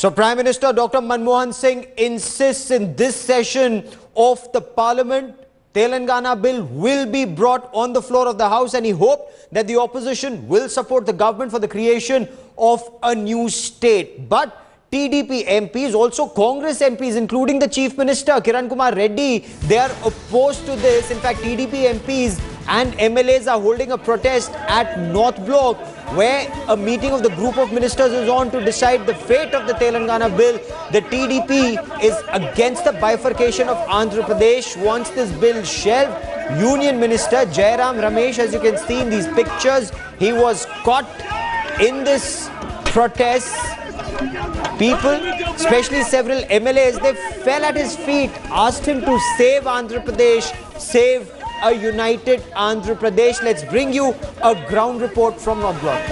So Prime Minister Dr. Manmohan Singh insists in this session of the Parliament, Telangana bill will be brought on the floor of the House, and he hoped that the opposition will support the government for the creation of a new state. But TDP MPs, also Congress MPs, including the Chief Minister Kiran Kumar Reddy, they are opposed to this. In fact, TDP MPs and MLAs are holding a protest at North Block, where a meeting of the group of ministers is on to decide the fate of the Telangana bill. The TDP is against the bifurcation of Andhra Pradesh, wants this bill shelved. Union Minister Jairam Ramesh, as you can see in these pictures, he was caught in this protest. People, especially several MLAs, they fell at his feet, asked him to save Andhra Pradesh, save a united Andhra Pradesh. Let's bring you a ground report from North Block.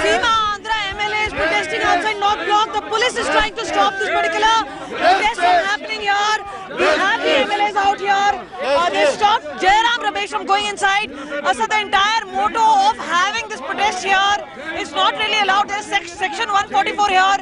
Seema Andhra MLA is protesting outside North Block. The police is trying to stop this particular protest from happening here. We have the MLAs out here. They stopped Jairam Ramesh from going inside. So the entire motto of having this protest here is not really allowed. There is section 144 here.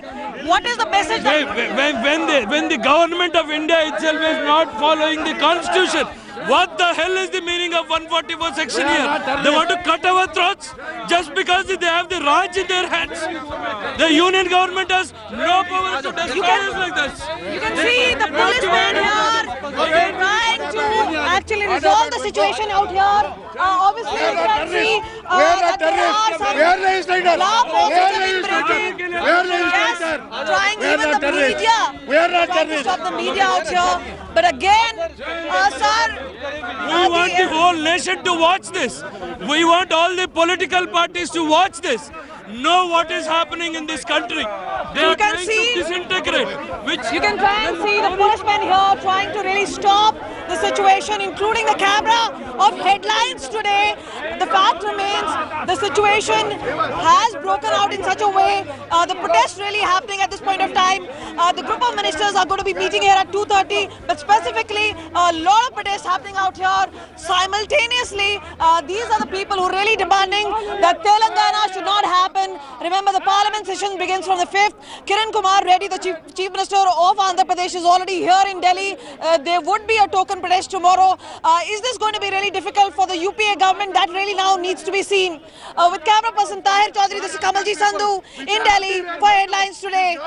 What is the message? When the government of India itself is not following the constitution, what the hell is the meaning of 144 section here? They want to cut our throats just because they have the Raj in their hands. The union government has no power to destroy us like this. You can see the policemen here trying to actually resolve the situation out here. Obviously, you can see that there are some law forces in breaking. Yes, trying even the media. Trying to stop the media out here. But again, sir, we want the whole nation to watch this. We want all the political parties to watch this. Know what is happening in this country. They are trying to disintegrate. You can try and see the policemen here trying to really stop the situation, including the camera of headlines today. The fact remains, the situation has broken out in such a way. The protest really happening at this point of time. The group of ministers are going to be meeting here at 2:30, but specifically, a lot of protests happening out here. Simultaneously, these are the people who are really demanding that Telangana should not happen. Remember, the parliament session begins from the 5th. Kiran Kumar Reddy, the Chief Minister of Andhra Pradesh, is already here in Delhi. There would be a token protest tomorrow. Is this going to be really difficult for the UPA government? That really now needs to be seen. With camera person Tahir Chaudhary, this is Kamalji Sandhu in Delhi for Headlines Today.